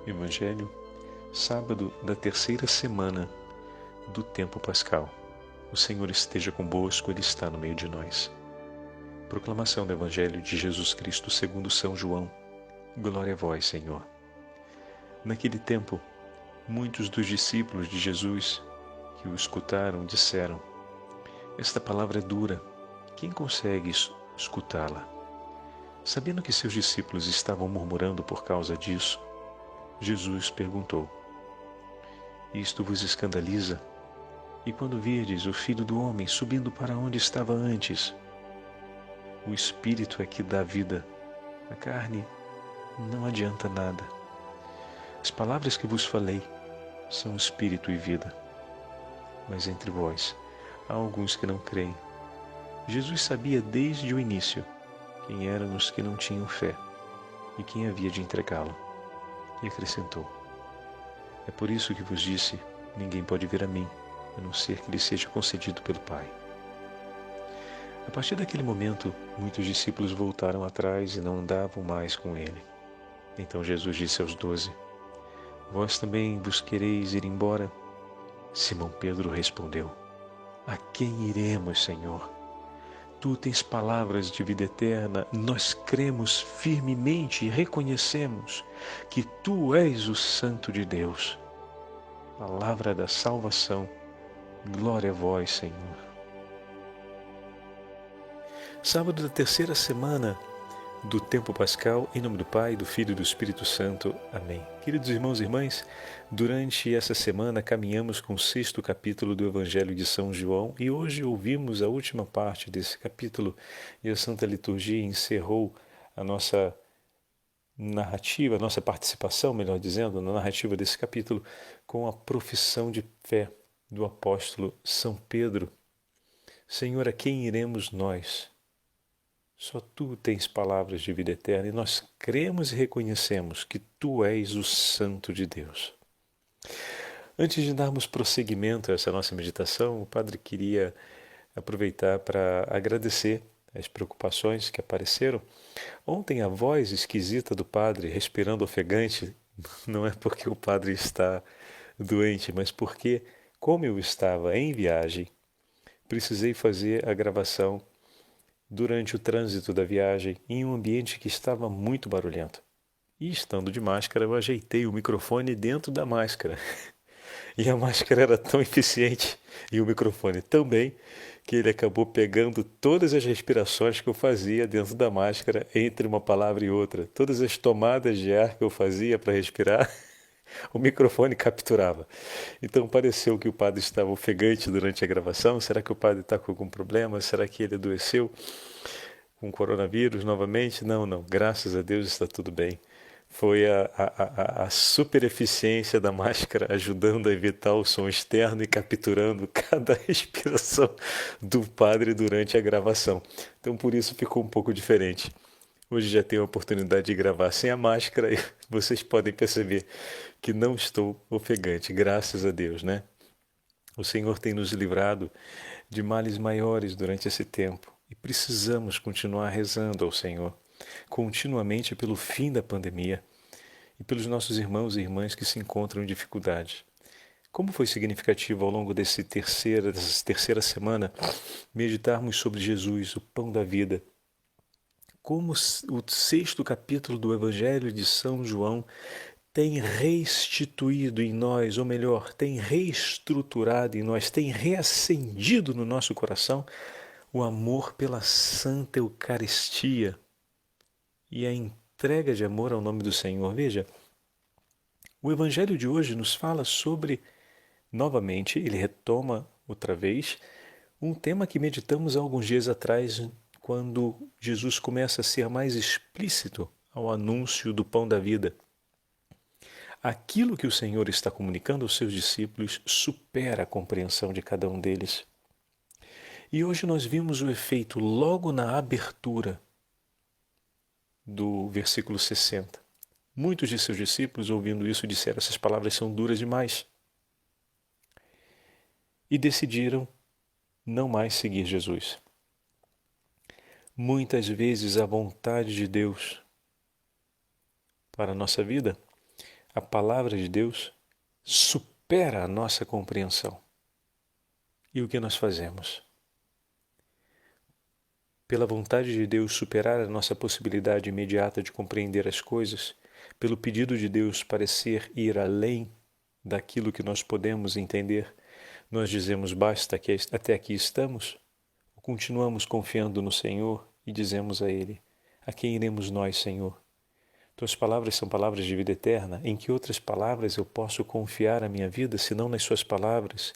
Evangelho, sábado da terceira semana do tempo pascal. O Senhor esteja convosco, Ele está no meio de nós. Proclamação do Evangelho de Jesus Cristo segundo São João. Glória a vós, Senhor. Naquele tempo, muitos dos discípulos de Jesus que o escutaram disseram: esta palavra é dura, quem consegue escutá-la? Sabendo que seus discípulos estavam murmurando por causa disso, Jesus perguntou: isto vos escandaliza? E quando virdes o Filho do Homem subindo para onde estava antes? O Espírito é que dá vida, a carne não adianta nada. As palavras que vos falei são Espírito e vida. Mas entre vós há alguns que não creem. Jesus sabia desde o início quem eram os que não tinham fé e quem havia de entregá-lo. E acrescentou: é por isso que vos disse, ninguém pode vir a mim, a não ser que lhe seja concedido pelo Pai. A partir daquele momento, muitos discípulos voltaram atrás e não andavam mais com ele. Então Jesus disse aos 12: vós também vos quereis ir embora? Simão Pedro respondeu: a quem iremos, Senhor? Tu tens palavras de vida eterna, nós cremos firmemente e reconhecemos que Tu és o Santo de Deus. Palavra da salvação, glória a vós, Senhor. Sábado da terceira semana do tempo pascal, em nome do Pai, do Filho e do Espírito Santo. Amém. Queridos irmãos e irmãs, durante essa semana caminhamos com o 6º capítulo do Evangelho de São João e hoje ouvimos a última parte desse capítulo e a Santa Liturgia encerrou a nossa narrativa, a nossa participação, melhor dizendo, na narrativa desse capítulo com a profissão de fé do apóstolo São Pedro. Senhor, a quem iremos nós? Só Tu tens palavras de vida eterna e nós cremos e reconhecemos que Tu és o Santo de Deus. Antes de darmos prosseguimento a essa nossa meditação, o Padre queria aproveitar para agradecer as preocupações que apareceram. Ontem a voz esquisita do Padre, respirando ofegante, não é porque o Padre está doente, mas porque, como eu estava em viagem, precisei fazer a gravação durante o trânsito da viagem, em um ambiente que estava muito barulhento. E estando de máscara, eu ajeitei o microfone dentro da máscara. E a máscara era tão eficiente, e o microfone também, que ele acabou pegando todas as respirações que eu fazia dentro da máscara, entre uma palavra e outra. Todas as tomadas de ar que eu fazia para respirar, o microfone capturava. Então pareceu que o padre estava ofegante durante a gravação. Será que o padre está com algum problema? Será que ele adoeceu com coronavírus novamente? Não. Graças a Deus está tudo bem. Foi a super eficiência da máscara ajudando a evitar o som externo e capturando cada respiração do padre durante a gravação. Então por isso ficou um pouco diferente. Hoje já tenho a oportunidade de gravar sem a máscara e vocês podem perceber que não estou ofegante, graças a Deus, né? O Senhor tem nos livrado de males maiores durante esse tempo e precisamos continuar rezando ao Senhor continuamente pelo fim da pandemia e pelos nossos irmãos e irmãs que se encontram em dificuldade. Como foi significativo ao longo dessa terceira semana meditarmos sobre Jesus, o pão da vida. Como o 6º capítulo do Evangelho de São João tem restituído em nós, ou melhor, tem reestruturado em nós, tem reacendido no nosso coração o amor pela Santa Eucaristia e a entrega de amor ao nome do Senhor. Veja, o Evangelho de hoje nos fala sobre, novamente, ele retoma outra vez, um tema que meditamos há alguns dias atrás, quando Jesus começa a ser mais explícito ao anúncio do pão da vida. Aquilo que o Senhor está comunicando aos seus discípulos supera a compreensão de cada um deles. E hoje nós vimos o efeito logo na abertura do versículo 60. Muitos de seus discípulos, ouvindo isso, disseram: essas palavras são duras demais. E decidiram não mais seguir Jesus. Muitas vezes a vontade de Deus para a nossa vida, A palavra de Deus supera a nossa compreensão. E o que nós fazemos? Pela vontade de Deus superar a nossa possibilidade imediata de compreender as coisas, pelo pedido de Deus parecer ir além daquilo que nós podemos entender, nós dizemos basta, que até aqui estamos? Ou continuamos confiando no Senhor e dizemos a Ele: a quem iremos nós, Senhor? Tuas palavras são palavras de vida eterna. Em que outras palavras eu posso confiar a minha vida, senão nas suas palavras?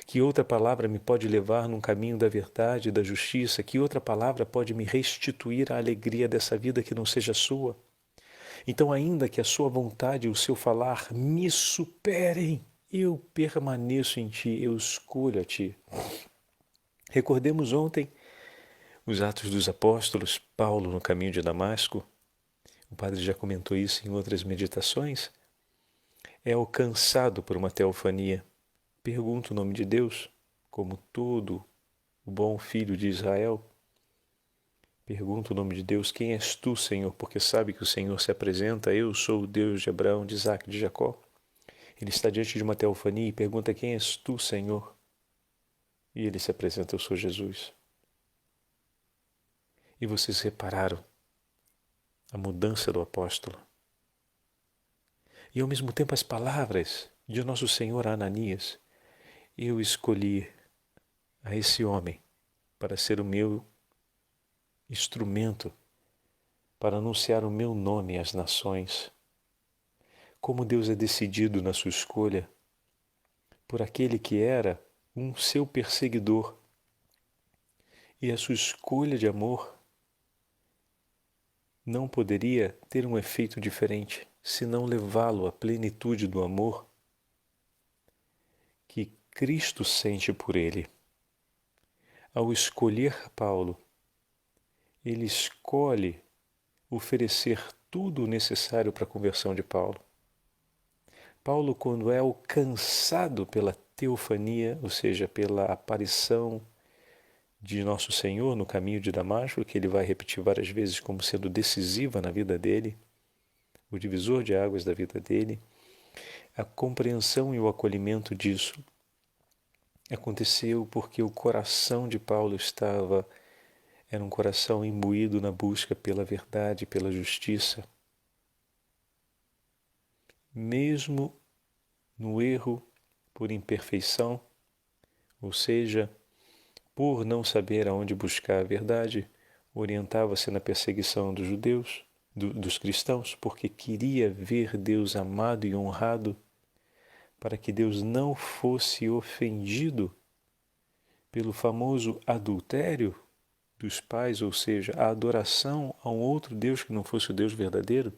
Que outra palavra me pode levar num caminho da verdade e da justiça? Que outra palavra pode me restituir a alegria dessa vida que não seja sua? Então, ainda que a sua vontade e o seu falar me superem, eu permaneço em Ti, eu escolho a Ti. Recordemos ontem os Atos dos Apóstolos, Paulo no caminho de Damasco. O padre já comentou isso em outras meditações. É alcançado por uma teofania. Pergunta o nome de Deus, como todo o bom filho de Israel. Pergunta o nome de Deus: quem és tu, Senhor? Porque sabe que o Senhor se apresenta: eu sou o Deus de Abraão, de Isaque, de Jacó. Ele está diante de uma teofania e pergunta: quem és tu, Senhor? E ele se apresenta: eu sou Jesus. E vocês repararam a mudança do apóstolo. E ao mesmo tempo as palavras de nosso Senhor a Ananias: eu escolhi a esse homem para ser o meu instrumento, para anunciar o meu nome às nações. Como Deus é decidido na sua escolha por aquele que era um seu perseguidor. E a sua escolha de amor não poderia ter um efeito diferente, senão levá-lo à plenitude do amor que Cristo sente por ele. Ao escolher Paulo, ele escolhe oferecer tudo o necessário para a conversão de Paulo. Paulo, quando é alcançado pela teofania, ou seja, pela aparição de nosso Senhor no caminho de Damasco, que ele vai repetir várias vezes como sendo decisiva na vida dele, o divisor de águas da vida dele, a compreensão e o acolhimento disso aconteceu porque o coração de Paulo era um coração imbuído na busca pela verdade, pela justiça. Mesmo no erro, por imperfeição, ou seja, por não saber aonde buscar a verdade, orientava-se na perseguição dos judeus, dos cristãos, porque queria ver Deus amado e honrado, para que Deus não fosse ofendido pelo famoso adultério dos pais, ou seja, a adoração a um outro Deus que não fosse o Deus verdadeiro.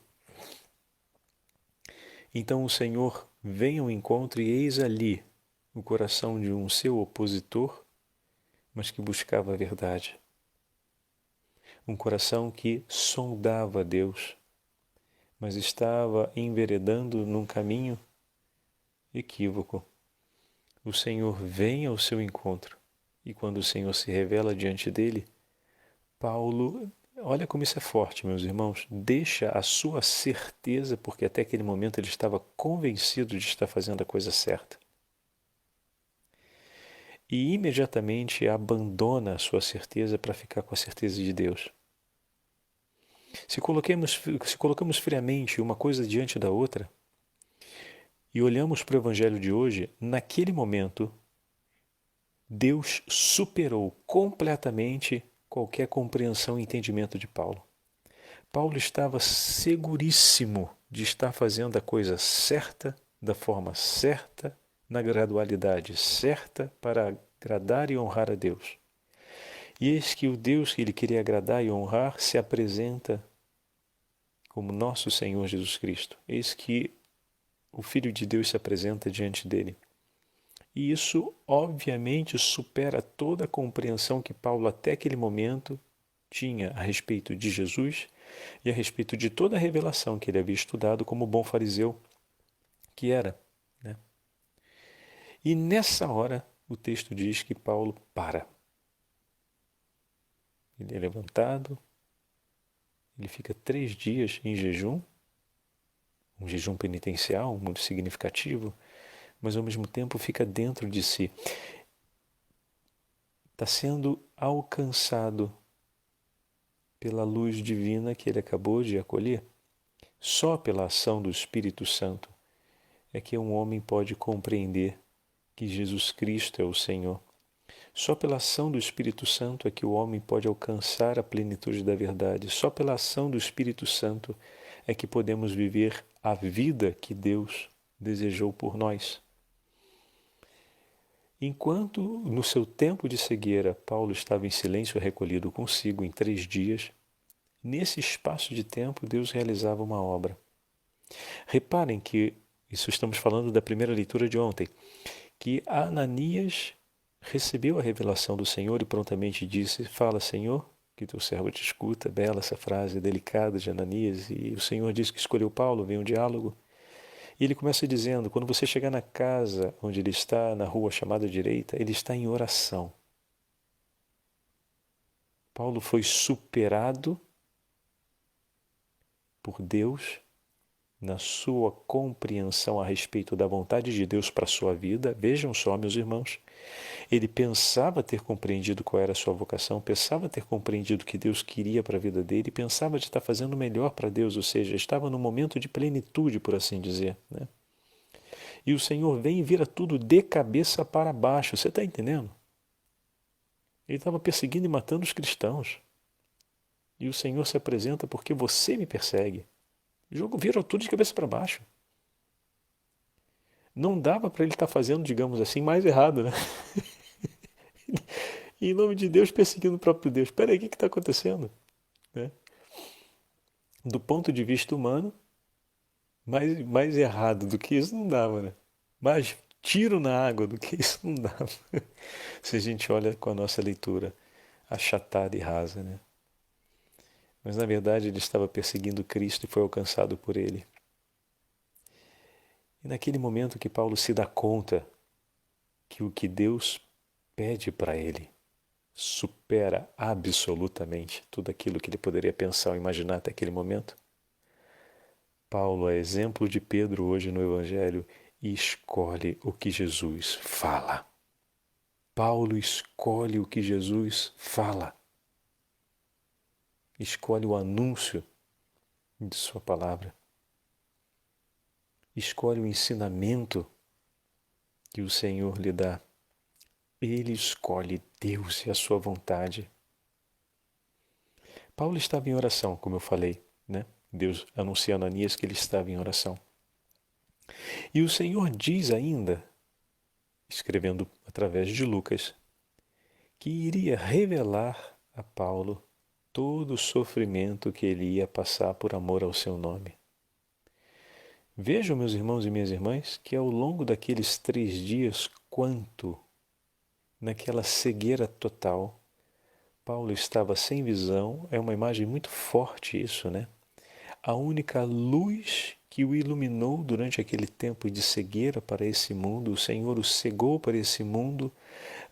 Então o Senhor vem ao encontro e eis ali o coração de um seu opositor, mas que buscava a verdade. Um coração que sondava Deus, mas estava enveredando num caminho equívoco. O Senhor vem ao seu encontro e quando o Senhor se revela diante dele, Paulo, olha como isso é forte, meus irmãos, deixa a sua certeza, porque até aquele momento ele estava convencido de estar fazendo a coisa certa. E imediatamente abandona a sua certeza para ficar com a certeza de Deus. Se colocamos friamente uma coisa diante da outra e olhamos para o Evangelho de hoje, naquele momento, Deus superou completamente qualquer compreensão e entendimento de Paulo. Paulo estava seguríssimo de estar fazendo a coisa certa, da forma certa, na gradualidade certa, para agradar e honrar a Deus. E eis que o Deus que ele queria agradar e honrar se apresenta como nosso Senhor Jesus Cristo. Eis que o Filho de Deus se apresenta diante dele. E isso, obviamente, supera toda a compreensão que Paulo até aquele momento tinha a respeito de Jesus e a respeito de toda a revelação que ele havia estudado como bom fariseu que era. Né? E nessa hora, o texto diz que Paulo para. Ele é levantado, ele fica 3 dias em jejum, um jejum penitencial muito significativo, mas ao mesmo tempo fica dentro de si. Está sendo alcançado pela luz divina que ele acabou de acolher. Só pela ação do Espírito Santo é que um homem pode compreender que Jesus Cristo é o Senhor. Só pela ação do Espírito Santo é que o homem pode alcançar a plenitude da verdade. Só pela ação do Espírito Santo é que podemos viver a vida que Deus desejou por nós. Enquanto, no seu tempo de cegueira, Paulo estava em silêncio recolhido consigo em 3 dias, nesse espaço de tempo Deus realizava uma obra. Reparem que, isso estamos falando da primeira leitura de ontem, que Ananias recebeu a revelação do Senhor e prontamente disse: fala, Senhor, que teu servo te escuta. Bela essa frase delicada de Ananias. E o Senhor disse que escolheu Paulo, vem um diálogo. E ele começa dizendo: quando você chegar na casa onde ele está, na rua chamada direita, ele está em oração. Paulo foi superado por Deus na sua compreensão a respeito da vontade de Deus para a sua vida. Vejam só, meus irmãos, ele pensava ter compreendido qual era a sua vocação, pensava ter compreendido o que Deus queria para a vida dele, pensava de estar fazendo o melhor para Deus, ou seja, estava num momento de plenitude, por assim dizer, né? E o Senhor vem e vira tudo de cabeça para baixo. Você está entendendo? Ele estava perseguindo e matando os cristãos. E o Senhor se apresenta: porque você me persegue. O jogo virou tudo de cabeça para baixo. Não dava para ele estar fazendo, digamos assim, mais errado, né? E, em nome de Deus, perseguindo o próprio Deus. Espera aí, o que está acontecendo? Né? Do ponto de vista humano, mais errado do que isso não dava, né? Mais tiro na água do que isso não dava. Se a gente olha com a nossa leitura achatada e rasa, né? Mas na verdade ele estava perseguindo Cristo e foi alcançado por ele. E naquele momento que Paulo se dá conta que o que Deus pede para ele supera absolutamente tudo aquilo que ele poderia pensar ou imaginar até aquele momento, Paulo é exemplo de Pedro hoje no Evangelho e escolhe o que Jesus fala. Paulo escolhe o que Jesus fala. Escolhe o anúncio de sua palavra. Escolhe o ensinamento que o Senhor lhe dá. Ele escolhe Deus e a sua vontade. Paulo estava em oração, como eu falei, né? Deus anuncia a Ananias que ele estava em oração. E o Senhor diz ainda, escrevendo através de Lucas, que iria revelar a Paulo todo o sofrimento que ele ia passar por amor ao seu nome. Vejam, meus irmãos e minhas irmãs, que ao longo daqueles 3 dias, quanto naquela cegueira total, Paulo estava sem visão. É uma imagem muito forte isso, né? A única luz que o iluminou durante aquele tempo de cegueira para esse mundo, o Senhor o cegou para esse mundo,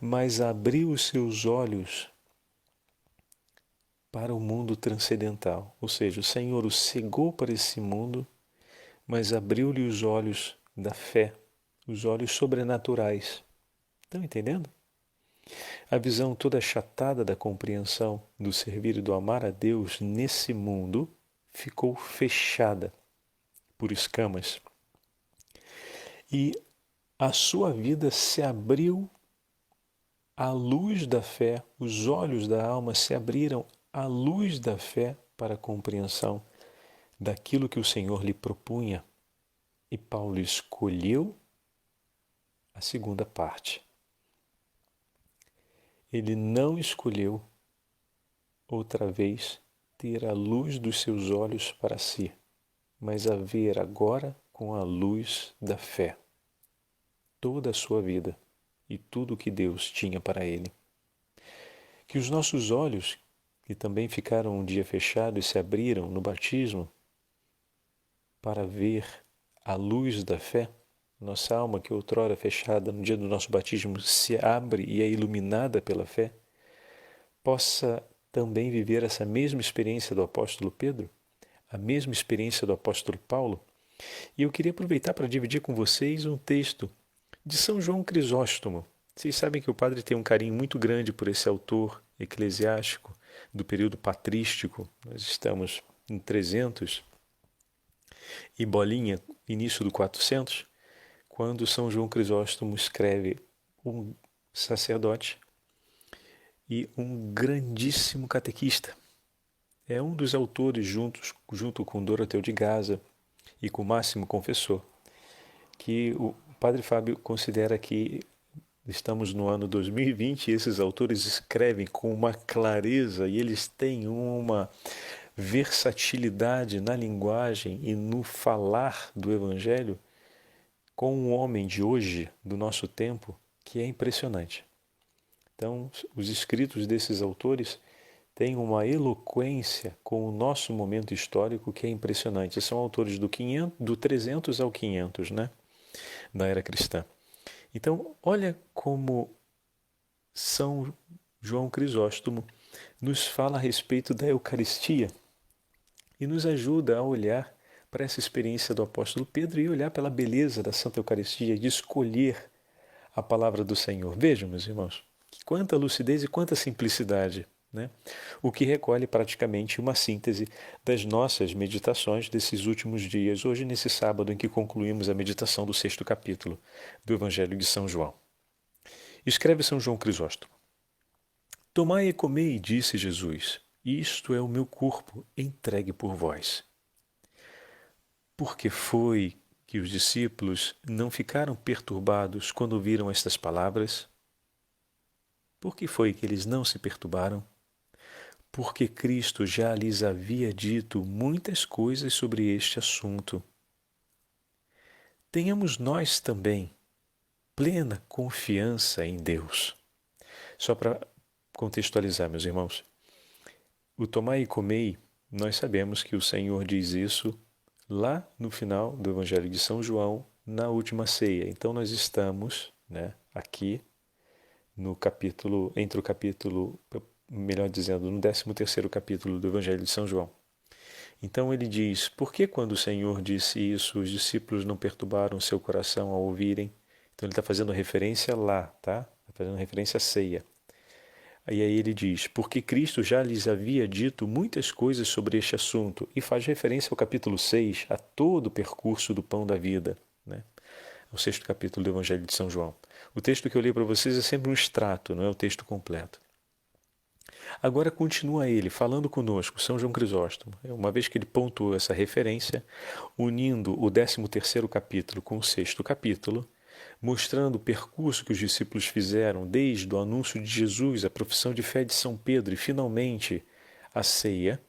mas abriu os seus olhos para o mundo transcendental. Ou seja, o Senhor o cegou para esse mundo, mas abriu-lhe os olhos da fé, os olhos sobrenaturais. Estão entendendo? A visão toda achatada da compreensão do servir e do amar a Deus nesse mundo ficou fechada por escamas. E a sua vida se abriu à luz da fé, os olhos da alma se abriram à luz da fé para a compreensão daquilo que o Senhor lhe propunha. E Paulo escolheu a segunda parte. Ele não escolheu outra vez ter a luz dos seus olhos para si, mas a ver agora com a luz da fé toda a sua vida e tudo o que Deus tinha para ele. Que os nossos olhos, que também ficaram um dia fechados e se abriram no batismo para ver a luz da fé, nossa alma que outrora fechada no dia do nosso batismo se abre e é iluminada pela fé, possa também viver essa mesma experiência do apóstolo Pedro, a mesma experiência do apóstolo Paulo, E eu queria aproveitar para dividir com vocês um texto de São João Crisóstomo. Vocês sabem que o padre tem um carinho muito grande por esse autor eclesiástico do período patrístico. Nós estamos em 300 e bolinha, início do 400, quando São João Crisóstomo escreve um sacerdote e um grandíssimo catequista. É um dos autores, junto com Doroteu de Gaza e com Máximo Confessor, que o Padre Fábio considera que estamos no ano 2020 e esses autores escrevem com uma clareza e eles têm uma versatilidade na linguagem e no falar do Evangelho com um homem de hoje, do nosso tempo, que é impressionante. Então, os escritos desses autores têm uma eloquência com o nosso momento histórico que é impressionante. São autores do 300 ao 500, né? Da era cristã. Então, olha como São João Crisóstomo nos fala a respeito da Eucaristia e nos ajuda a olhar para essa experiência do apóstolo Pedro e olhar pela beleza da Santa Eucaristia e escolher a palavra do Senhor. Vejam, meus irmãos, quanta lucidez e quanta simplicidade, né? O que recolhe praticamente uma síntese das nossas meditações desses últimos dias, hoje nesse sábado em que concluímos a meditação do 6º capítulo do Evangelho de São João. Escreve São João Crisóstomo: Tomai e comei, disse Jesus, isto é o meu corpo entregue por vós. Porque foi que os discípulos não ficaram perturbados quando ouviram estas palavras? Por que foi que eles não se perturbaram? Porque Cristo já lhes havia dito muitas coisas sobre este assunto. Tenhamos nós também plena confiança em Deus. Só para contextualizar, meus irmãos, o tomai e comei, nós sabemos que o Senhor diz isso lá no final do Evangelho de São João, na última ceia. Então nós estamos, aqui no capítulo, entre o capítulo, melhor dizendo, no 13º capítulo do Evangelho de São João. Então ele diz: por que quando o Senhor disse isso, os discípulos não perturbaram seu coração ao ouvirem? Então ele está fazendo referência lá, tá? Está fazendo referência à ceia. E aí ele diz: porque Cristo já lhes havia dito muitas coisas sobre este assunto, e faz referência ao capítulo 6, a todo o percurso do pão da vida, o 6º capítulo do Evangelho de São João. O texto que eu li para vocês é sempre um extrato, não é o texto completo. Agora continua ele falando conosco, São João Crisóstomo, uma vez que ele pontuou essa referência, unindo o 13º capítulo com o 6º capítulo, mostrando o percurso que os discípulos fizeram desde o anúncio de Jesus, a profissão de fé de São Pedro e finalmente a ceia,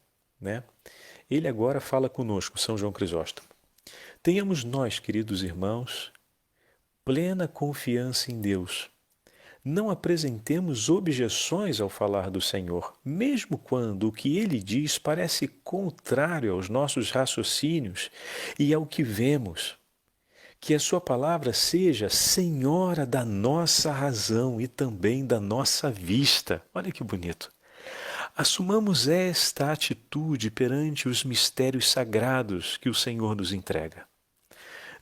Ele agora fala conosco, São João Crisóstomo. Tenhamos nós, queridos irmãos, plena confiança em Deus. Não apresentemos objeções ao falar do Senhor, mesmo quando o que ele diz parece contrário aos nossos raciocínios e ao que vemos. Que a sua palavra seja senhora da nossa razão e também da nossa vista. Olha que bonito. Assumamos esta atitude perante os mistérios sagrados que o Senhor nos entrega.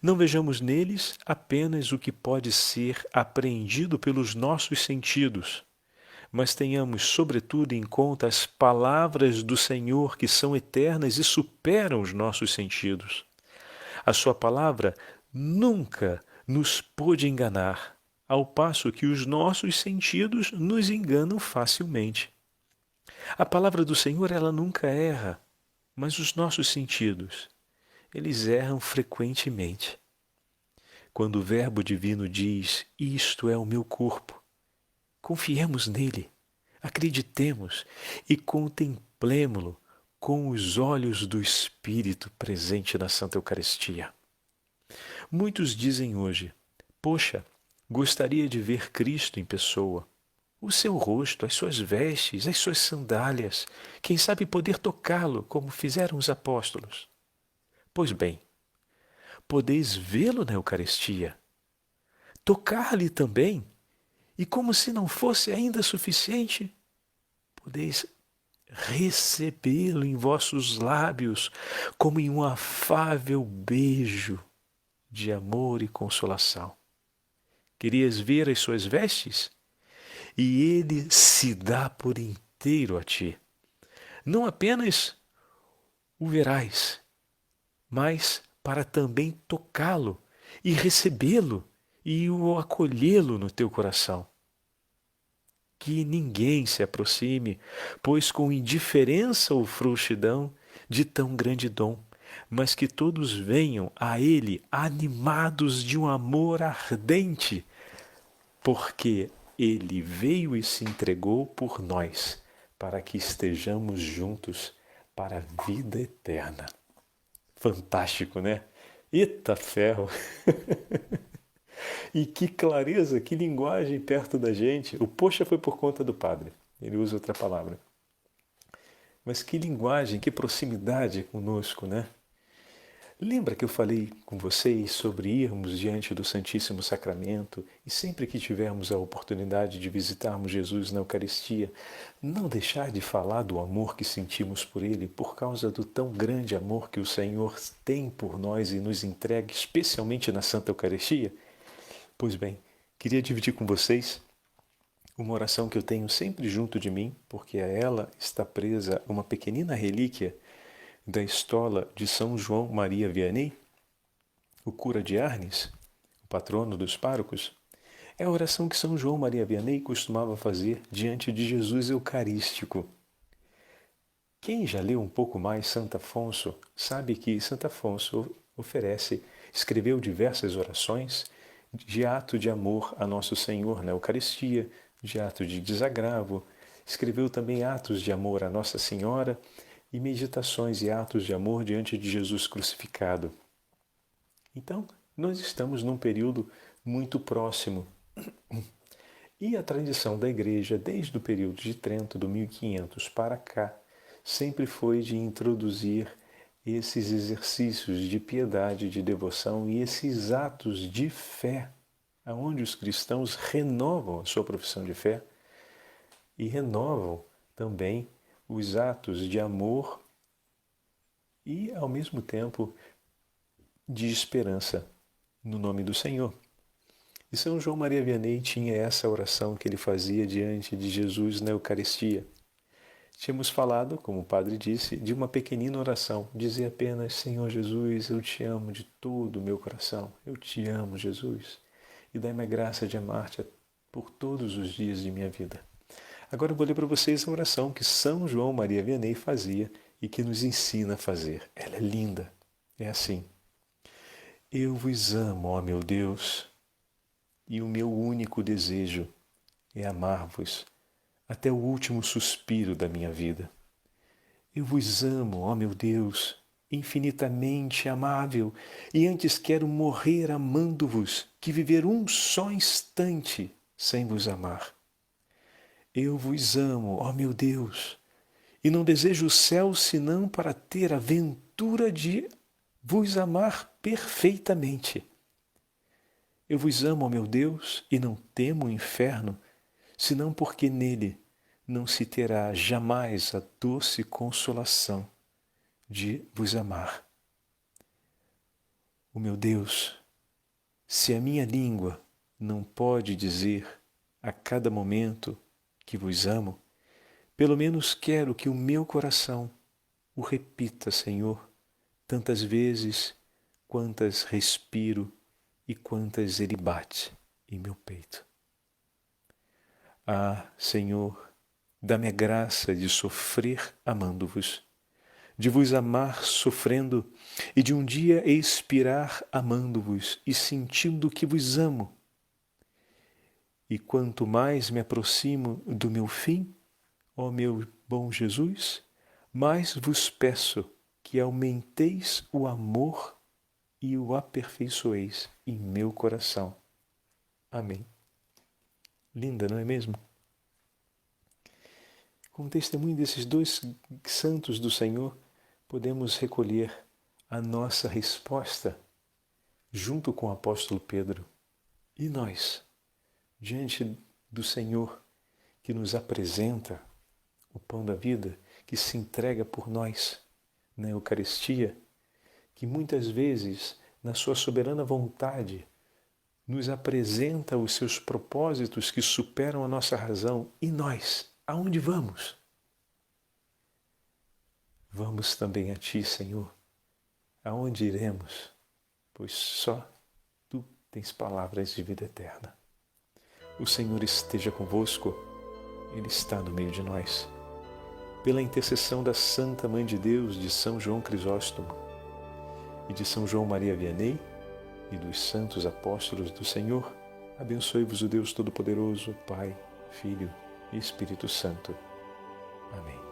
Não vejamos neles apenas o que pode ser apreendido pelos nossos sentidos, mas tenhamos, sobretudo, em conta as palavras do Senhor que são eternas e superam os nossos sentidos. A sua palavra nunca nos pôde enganar, ao passo que os nossos sentidos nos enganam facilmente. A palavra do Senhor, ela nunca erra, mas os nossos sentidos, eles erram frequentemente. Quando o Verbo Divino diz, isto é o meu corpo, confiemos nele, acreditemos e contemplemo-lo com os olhos do Espírito presente na Santa Eucaristia. Muitos dizem hoje, poxa, gostaria de ver Cristo em pessoa, o seu rosto, as suas vestes, as suas sandálias, quem sabe poder tocá-lo como fizeram os apóstolos. Pois bem, podeis vê-lo na Eucaristia, tocar-lhe também, e como se não fosse ainda suficiente, podeis recebê-lo em vossos lábios como em um afável beijo de amor e consolação. Querias ver as suas vestes? E ele se dá por inteiro a ti. Não apenas o verás, mas para também tocá-lo e recebê-lo e o acolhê-lo no teu coração. Que ninguém se aproxime, pois com indiferença ou frouxidão de tão grande dom, mas que todos venham a ele animados de um amor ardente, porque ele veio e se entregou por nós, para que estejamos juntos para a vida eterna. Fantástico, né? Eita ferro! E que clareza, que linguagem perto da gente. O poxa foi por conta do padre, ele usa outra palavra. Mas que linguagem, que proximidade conosco, né? Lembra que eu falei com vocês sobre irmos diante do Santíssimo Sacramento e sempre que tivermos a oportunidade de visitarmos Jesus na Eucaristia, não deixar de falar do amor que sentimos por Ele por causa do tão grande amor que o Senhor tem por nós e nos entrega, especialmente na Santa Eucaristia? Pois bem, queria dividir com vocês uma oração que eu tenho sempre junto de mim, porque a ela está presa uma pequenina relíquia da estola de São João Maria Vianney, o cura de Arnes, o patrono dos párocos. É a oração que São João Maria Vianney costumava fazer diante de Jesus Eucarístico. Quem já leu um pouco mais Santo Afonso sabe que Santo Afonso escreveu diversas orações de ato de amor a Nosso Senhor na Eucaristia, de ato de desagravo. Escreveu também atos de amor a Nossa Senhora e meditações e atos de amor diante de Jesus crucificado. Então, nós estamos num período muito próximo. E a tradição da Igreja, desde o período de Trento, do 1500 para cá, sempre foi de introduzir esses exercícios de piedade, de devoção e esses atos de fé, onde os cristãos renovam a sua profissão de fé e renovam também os atos de amor e, ao mesmo tempo, de esperança no nome do Senhor. E São João Maria Vianney tinha essa oração que ele fazia diante de Jesus na Eucaristia. Tínhamos falado, como o padre disse, de uma pequenina oração. Dizia apenas: Senhor Jesus, eu te amo de todo o meu coração. Eu te amo, Jesus. E dai-me a graça de amar-te por todos os dias de minha vida. Agora eu vou ler para vocês a oração que São João Maria Vianney fazia e que nos ensina a fazer. Ela é linda. É assim: Eu vos amo, ó meu Deus, e o meu único desejo é amar-vos até o último suspiro da minha vida. Eu vos amo, ó meu Deus, infinitamente amável, e antes quero morrer amando-vos que viver um só instante sem vos amar. Eu vos amo, ó meu Deus, e não desejo o céu senão para ter a ventura de vos amar perfeitamente. Eu vos amo, ó meu Deus, e não temo o inferno, senão porque nele não se terá jamais a doce consolação de vos amar. Ó meu Deus, se a minha língua não pode dizer a cada momento que vos amo, pelo menos quero que o meu coração o repita, Senhor, tantas vezes quantas respiro e quantas ele bate em meu peito. Ah, Senhor, dá-me a graça de sofrer amando-vos, de vos amar sofrendo e de um dia expirar amando-vos e sentindo que vos amo. E quanto mais me aproximo do meu fim, ó meu bom Jesus, mais vos peço que aumenteis o amor e o aperfeiçoeis em meu coração. Amém. Linda, não é mesmo? Com o testemunho desses dois santos do Senhor, podemos recolher a nossa resposta junto com o apóstolo Pedro. E nós, diante do Senhor que nos apresenta o pão da vida, que se entrega por nós na Eucaristia, que muitas vezes, na sua soberana vontade, nos apresenta os seus propósitos que superam a nossa razão. E nós, aonde vamos? Vamos também a Ti, Senhor. Aonde iremos? Pois só Tu tens palavras de vida eterna. O Senhor esteja convosco, Ele está no meio de nós. Pela intercessão da Santa Mãe de Deus, de São João Crisóstomo e de São João Maria Vianney e dos santos apóstolos do Senhor, abençoe-vos o Deus Todo-Poderoso, Pai, Filho e Espírito Santo. Amém.